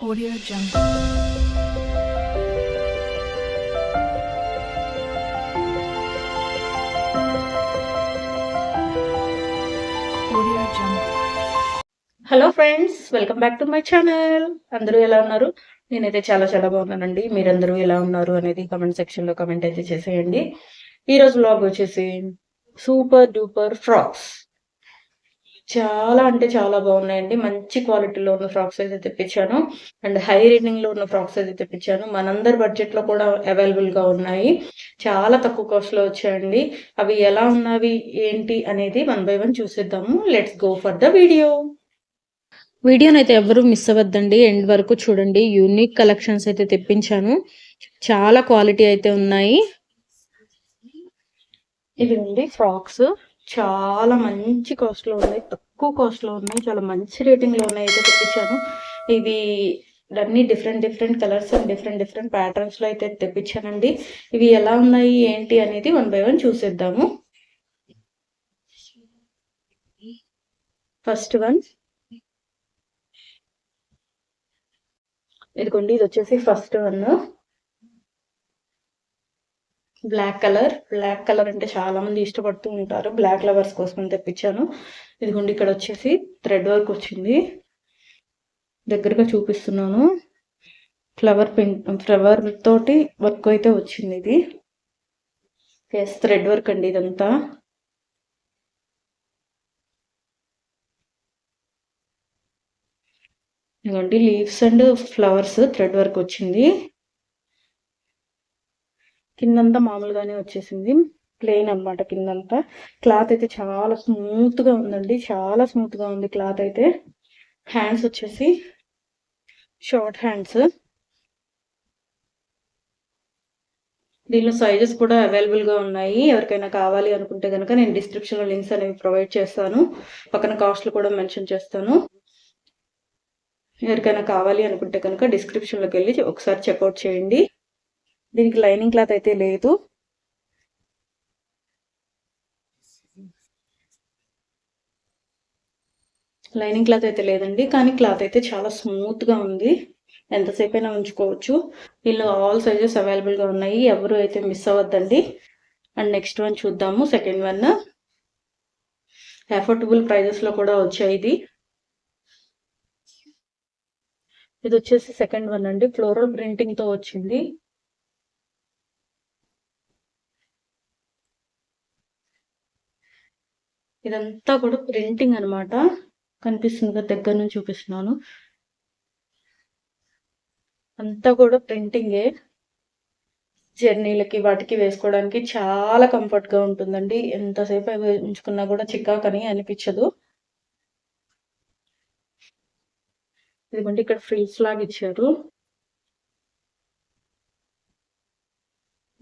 Audio Jungle. Audio Jungle. Hello friends, welcome back to my channel. అందరూ ఎలా ఉన్నారు? నేనైతే చాలా బాగున్నానండి. మీరందరూ ఎలా ఉన్నారు అనేది కామెంట్ సెక్షన్లో కామెంట్ అయితే చేసేయండి. ఈరోజు వ్లాగ్ వచ్చేసి సూపర్ డూపర్ ఫ్రాక్స్. చాలా అంటే చాలా బాగున్నాయండి. మంచి క్వాలిటీలో ఉన్న ఫ్రాక్స్ అయితే తెప్పించాను. అండ్ హై రేటింగ్లో ఉన్న ఫ్రాక్స్ అయితే తెప్పించాను. మనందరి బడ్జెట్లో కూడా అవైలబుల్గా ఉన్నాయి. చాలా తక్కువ కాస్ట్లో వచ్చాయండి. అవి ఎలా ఉన్నవి ఏంటి అనేది 1 by 1 చూసేద్దాము. Let's go for the video. వీడియోని అయితే ఎవరు మిస్ అవ్వద్దండి, ఎండ్ వరకు చూడండి. యూనిక్ కలెక్షన్స్ అయితే తెప్పించాను. చాలా క్వాలిటీ అయితే ఉన్నాయి. ఇవి ఫ్రాక్స్ చాలా మంచి కాస్ట్లో ఉన్నాయి, తక్కువ కాస్ట్లో ఉన్నాయి, చాలా మంచి రేటింగ్లో ఉన్నాయి అయితే తెప్పించాను. ఇవి అన్ని డిఫరెంట్ కలర్స్ అండ్ డిఫరెంట్ ప్యాటర్న్స్లో అయితే తెప్పించానండి. ఇవి ఎలా ఉన్నాయి ఏంటి అనేది 1 by 1 చూసేద్దాము. ఫస్ట్ వన్ ఇదిగోండి, ఇది వచ్చేసి ఫస్ట్ వన్. బ్లాక్ కలర్ అంటే చాలా మంది ఇష్టపడుతూ ఉంటారు. బ్లాక్ లవర్స్ కోసం తెప్పించాను. ఇదిగోండి, ఇక్కడ వచ్చేసి థ్రెడ్ వర్క్ వచ్చింది. దగ్గరగా చూపిస్తున్నాను. ఫ్లవర్ తోటి వర్క్ అయితే వచ్చింది. ఇది థ్రెడ్ వర్క్ అండి ఇదంతా. ఇదిగోండి, leaves and flowers thread work వచ్చింది. కిందంతా మామూలుగానే వచ్చేసింది, ప్లెయిన్ అనమాట. కిందంతా క్లాత్ అయితే చాలా స్మూత్గా ఉందండి, చాలా స్మూత్గా ఉంది క్లాత్ అయితే. హ్యాండ్స్ వచ్చేసి షార్ట్ హ్యాండ్స్. దీనిలో సైజెస్ కూడా అవైలబుల్గా ఉన్నాయి. ఎవరికైనా కావాలి అనుకుంటే కనుక నేను డిస్క్రిప్షన్లో లింక్స్ అనేవి ప్రొవైడ్ చేస్తాను. పక్కన కాస్ట్లు కూడా మెన్షన్ చేస్తాను. ఎవరికైనా కావాలి అనుకుంటే కనుక డిస్క్రిప్షన్లోకి వెళ్ళి ఒకసారి చెక్అవుట్ చేయండి. దీనికి లైనింగ్ క్లాత్ అయితే లేదు. లైనింగ్ క్లాత్ అయితే లేదండి, కానీ క్లాత్ అయితే చాలా స్మూత్గా ఉంది. ఎంతసేపు అయినా ఉంచుకోవచ్చు. దీనిలో ఆల్ సైజెస్ అవైలబుల్గా ఉన్నాయి, ఎవరు అయితే మిస్ అవ్వద్దండి. అండ్ నెక్స్ట్ వన్ చూద్దాము. సెకండ్ వన్ అఫోర్డబుల్ ప్రైజెస్లో కూడా వచ్చాయి. ఇది వచ్చేసి సెకండ్ వన్ అండి. ఫ్లోరల్ ప్రింటింగ్తో వచ్చింది. ఇదంతా కూడా ప్రింటింగ్ అనమాట. కనిపిస్తుంది కదా, దగ్గర నుంచి చూపిస్తున్నాను. అంతా కూడా ప్రింటింగే. జర్నీలకి వాటికి వేసుకోవడానికి చాలా కంఫర్ట్గా ఉంటుందండి. ఎంతసేపు ఉంచుకున్నా కూడా చిక్కాకని అనిపించదు. ఇదిగోండి, ఇక్కడ ఫ్రిల్స్ లాగా ఇచ్చారు.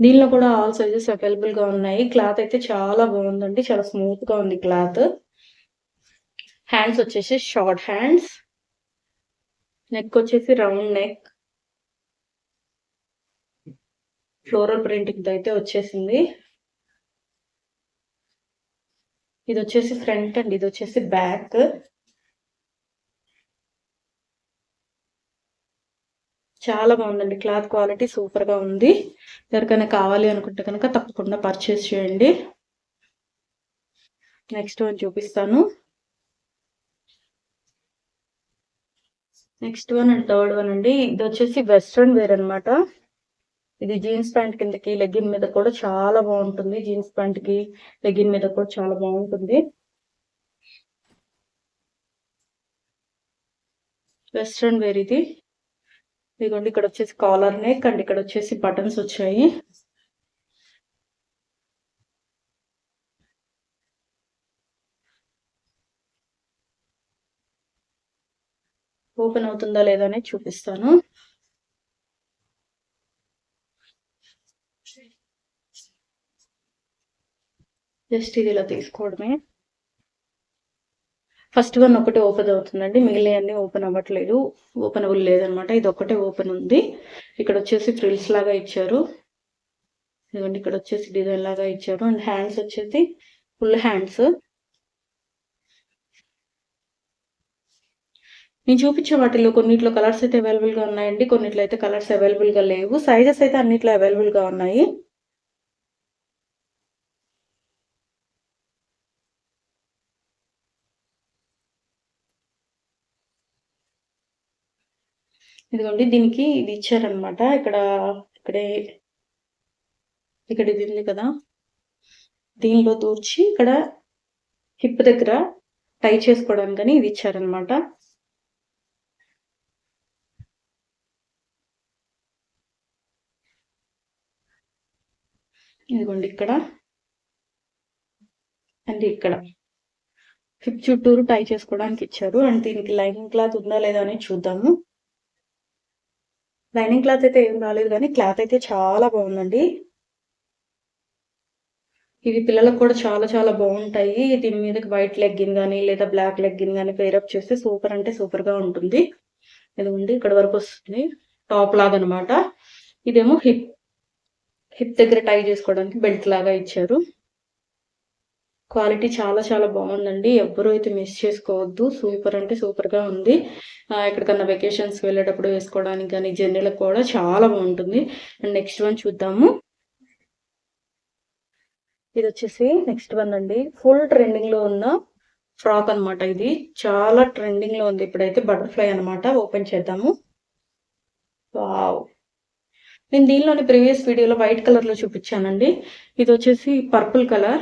దీనిలో కూడా ఆల్ సైజెస్ అవైలబుల్గా ఉన్నాయి. క్లాత్ అయితే చాలా బాగుందండి, చాలా స్మూత్గా ఉంది క్లాత్. హ్యాండ్స్ వచ్చేసి షార్ట్ హ్యాండ్స్. నెక్ వచ్చేసి రౌండ్ నెక్. ఫ్లోరల్ ప్రింటింగ్ అయితే వచ్చేసింది. ఇది వచ్చేసి ఫ్రంట్ అండి, ఇది వచ్చేసి బ్యాక్. చాలా బాగుందండి, క్లాత్ క్వాలిటీ సూపర్గా ఉంది. ఎవరికైనా కావాలి అనుకుంటే కనుక తప్పకుండా పర్చేస్ చేయండి. నెక్స్ట్ వన్ చూపిస్తాను. Next one and third one అండి. ఇది వచ్చేసి వెస్ట్రన్ వేర్ అనమాట. ఇది జీన్స్ ప్యాంట్ కిందకి లెగ్గిన్ మీద కూడా చాలా బాగుంటుంది. జీన్స్ ప్యాంట్ కి లెగ్గిన్ మీద కూడా చాలా బాగుంటుంది. వెస్ట్రన్ వేర్ ఇది. ఇదిగోండి, ఇక్కడ వచ్చేసి కాలర్ నెక్ అండ్ ఇక్కడ వచ్చేసి బటన్స్ వచ్చాయి. ఓపెన్ అవుతుందా లేదా అనేది చూపిస్తాను. జస్ట్ ఇది ఇలా తీసుకోవడమే. ఫస్ట్ వన్ ఒకటే ఓపెన్ అవుతుందండి, మిగిలిన అన్ని ఓపెన్ అవ్వట్లేదు, ఓపెనబుల్ లేదనమాట. ఇది ఒకటే ఓపెన్ ఉంది. ఇక్కడ వచ్చేసి ఫ్రిల్స్ లాగా ఇచ్చారు. ఇదిగోండి, ఇక్కడ వచ్చేసి డిజైన్ లాగా ఇచ్చారు. అండ్ హ్యాండ్స్ వచ్చేసి ఫుల్ హ్యాండ్స్. నేను చూపించే వాటిలో కొన్నిట్లో కలర్స్ అయితే అవైలబుల్గా ఉన్నాయండి, కొన్నిట్లో అయితే కలర్స్ అవైలబుల్గా లేవు. సైజెస్ అయితే అన్నిట్లో అవైలబుల్గా ఉన్నాయి. ఇదిగోండి దీనికి ఇది ఇచ్చారనమాట. ఇక్కడే ఇక్కడ ఇది ఉంది కదా, దీనిలో దూర్చి ఇక్కడ హిప్ దగ్గర టై చేసుకోవడానికి ఇది ఇచ్చారనమాట. ఇదిగోండి ఇక్కడ అండ్ ఇక్కడ హిప్ చుట్టూరు టై చేసుకోవడానికి ఇచ్చారు. అండ్ దీనికి లైనింగ్ క్లాత్ ఉందా లేదా అని చూద్దాము. లైనింగ్ క్లాత్ అయితే ఏం రాలేదు, కానీ క్లాత్ అయితే చాలా బాగుందండి. ఇవి పిల్లలకు కూడా చాలా చాలా బాగుంటాయి. దీని మీదకి వైట్ లెగ్గిన్ కానీ లేదా బ్లాక్ లెగ్గిన్ కానీ పేరప్ చేస్తే సూపర్ అంటే సూపర్గా ఉంటుంది. ఇది ఉంది ఇక్కడ వరకు వస్తుంది, టాప్ లాగా అనమాట. ఇదేమో హిప్ దగ్గర టై చేసుకోవడానికి బెల్ట్ లాగా ఇచ్చారు. క్వాలిటీ చాలా చాలా బాగుందండి, ఎవ్వరూ అయితే మిస్ చేసుకోవద్దు. సూపర్ అంటే సూపర్గా ఉంది. ఎక్కడికన్నా వెకేషన్స్కి వెళ్ళేటప్పుడు వేసుకోవడానికి కానీ జర్నీలకు కూడా చాలా బాగుంటుంది. అండ్ నెక్స్ట్ వన్ చూద్దాము. ఇది వచ్చేసి నెక్స్ట్ వన్ అండి, ఫుల్ ట్రెండింగ్లో ఉన్న ఫ్రాక్ అనమాట. ఇది చాలా ట్రెండింగ్లో ఉంది ఇప్పుడైతే. బటర్ఫ్లై అనమాట. ఓపెన్ చేద్దాము. వావ్, నేను దీనిలోని ప్రీవియస్ వీడియోలో వైట్ కలర్లో చూపించానండి. ఇది వచ్చేసి పర్పుల్ కలర్.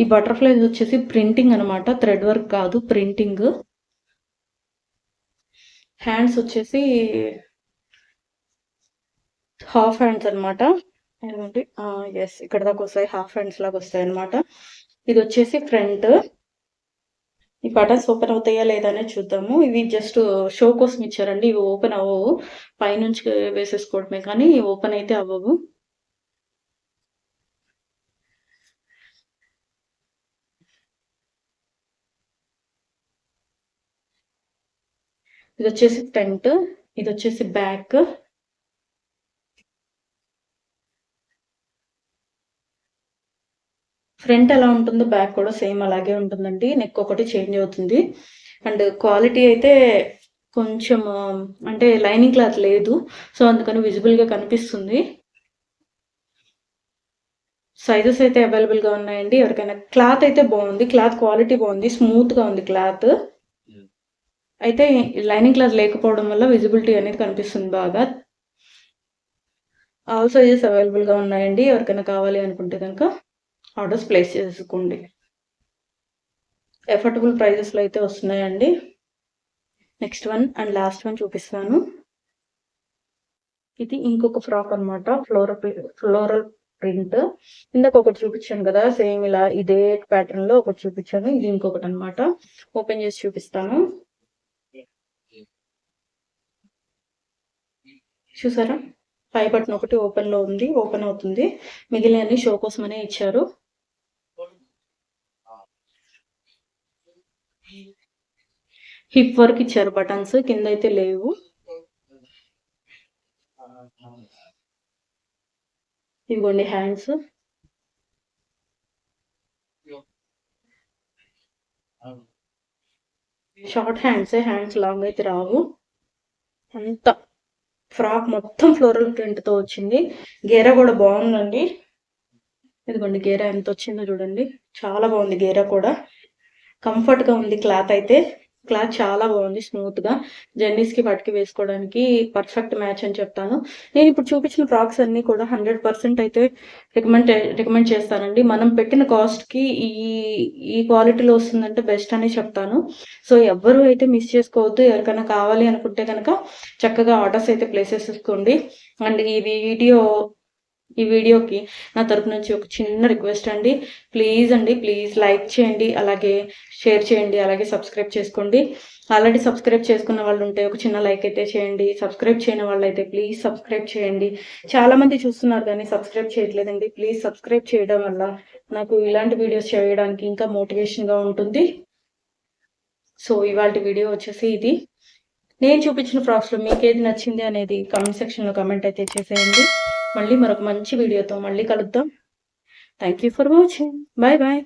ఈ బటర్ఫ్లైస్ వచ్చేసి ప్రింటింగ్ అనమాట, థ్రెడ్ వర్క్ కాదు, ప్రింటింగ్. హ్యాండ్స్ వచ్చేసి హాఫ్ హ్యాండ్స్ అనమాట. ఏమంటే ఎస్, ఇక్కడ దాకా వస్తాయి, హాఫ్ హ్యాండ్స్ లాగా వస్తాయి అనమాట. ఇది వచ్చేసి ఫ్రంట్. ఈ బటన్స్ ఓపెన్ అవుతాయా లేదా అనేది చూద్దాము. ఇవి జస్ట్ షో కోసం ఇచ్చారండి, ఇవి ఓపెన్ అవ్వవు. పైనుంచి వేసేసుకోవడమే కానీ ఓపెన్ అయితే అవ్వవు. ఇది వచ్చేసి ఫ్రంట్, ఇది వచ్చేసి బ్యాక్. ఫ్రంట్ ఎలా ఉంటుందో బ్యాక్ కూడా సేమ్ అలాగే ఉంటుందండి. నెక్ ఒకటి చేంజ్ అవుతుంది. అండ్ క్వాలిటీ అయితే కొంచెం అంటే లైనింగ్ క్లాత్ లేదు, సో అందుకని విజిబుల్గా కనిపిస్తుంది. సైజెస్ అయితే అవైలబుల్గా ఉన్నాయండి. ఎవరికైనా క్లాత్ అయితే బాగుంది, క్లాత్ క్వాలిటీ బాగుంది, స్మూత్గా ఉంది క్లాత్. అయితే లైనింగ్ క్లాత్ లేకపోవడం వల్ల విజిబిలిటీ అనేది కనిపిస్తుంది బాగా. ఆల్ సైజెస్ అవైలబుల్గా ఉన్నాయండి. ఎవరికైనా కావాలి అనుకుంటే కనుక ఆర్డర్స్ ప్లేస్ చేసుకోండి. ఎఫర్టబుల్ ప్రైజెస్లో అయితే వస్తున్నాయండి. Next one and last one చూపిస్తాను. ఇది ఇంకొక ఫ్రాక్ అనమాట, ఫ్లోరల్ ప్రింట్. ఇందాక ఒకటి చూపించాను కదా సేమ్ ఇలా ఇదే ప్యాటర్న్ లో ఒకటి చూపించాను, ఇది ఇంకొకటి అనమాట. ఓపెన్ చేసి చూపిస్తాను. చూసారా, పై బటన్ ఒకటి ఓపెన్ లో ఉంది, ఓపెన్ అవుతుంది. మిగిలిన షో కోసమనే ఇచ్చారు. హిప్ వర్క్ ఇచ్చారు, బటన్స్ కింద అయితే లేవు. ఇదిగోండి హ్యాండ్స్. షార్ట్ హ్యాండ్స్ లాంగ్ అయితే రావు. అంత ఫ్రాక్ మొత్తం ఫ్లోరల్ ప్రింట్ తో వచ్చింది. గేరా కూడా బాగుందండి. ఇదిగోండి గేరా ఎంత వచ్చిందో చూడండి, చాలా బాగుంది. గేరా కూడా కంఫర్ట్ గా ఉంది. క్లాత్ అయితే క్లాత్ చాలా బాగుంది, స్మూత్ గా. జర్నీస్ కి వాటికి వేసుకోవడానికి పర్ఫెక్ట్ మ్యాచ్ అని చెప్తాను. నేను ఇప్పుడు చూపించిన ఫ్రాక్స్ అన్ని కూడా 100% అయితే రికమెండ్ చేస్తానండి. మనం పెట్టిన కాస్ట్ కి ఈ క్వాలిటీలో వస్తుందంటే బెస్ట్ అని చెప్తాను. సో ఎవ్వరు అయితే మిస్ చేసుకోవద్దు. ఎవరికైనా కావాలి అనుకుంటే కనుక చక్కగా ఆర్డర్స్ అయితే ప్లేస్ చేసుకోండి. అండ్ ఈ వీడియోకి నా తరపు నుంచి ఒక చిన్న రిక్వెస్ట్ అండి, ప్లీజ్ లైక్ చేయండి, అలాగే షేర్ చేయండి, అలాగే సబ్స్క్రైబ్ చేసుకోండి. ఆల్రెడీ సబ్స్క్రైబ్ చేసుకున్న వాళ్ళు ఉంటే ఒక చిన్న లైక్ అయితే చేయండి. సబ్స్క్రైబ్ చేయని వాళ్ళు అయితే ప్లీజ్ సబ్స్క్రైబ్ చేయండి. చాలా మంది చూస్తున్నారు కానీ సబ్స్క్రైబ్ చేయట్లేదండి. ప్లీజ్ సబ్స్క్రైబ్ చేయడం వల్ల నాకు ఇలాంటి వీడియోస్ చేయడానికి ఇంకా మోటివేషన్గా ఉంటుంది. సో ఇవాళ వీడియో వచ్చేసి ఇది. నేను చూపించిన ఫ్రాక్స్లో మీకు ఏది నచ్చింది అనేది కామెంట్ సెక్షన్లో కామెంట్ అయితే చేసేయండి. మళ్ళీ మరొక మంచి వీడియోతో మళ్ళీ కలుద్దాం. Thank you for watching. Bye bye.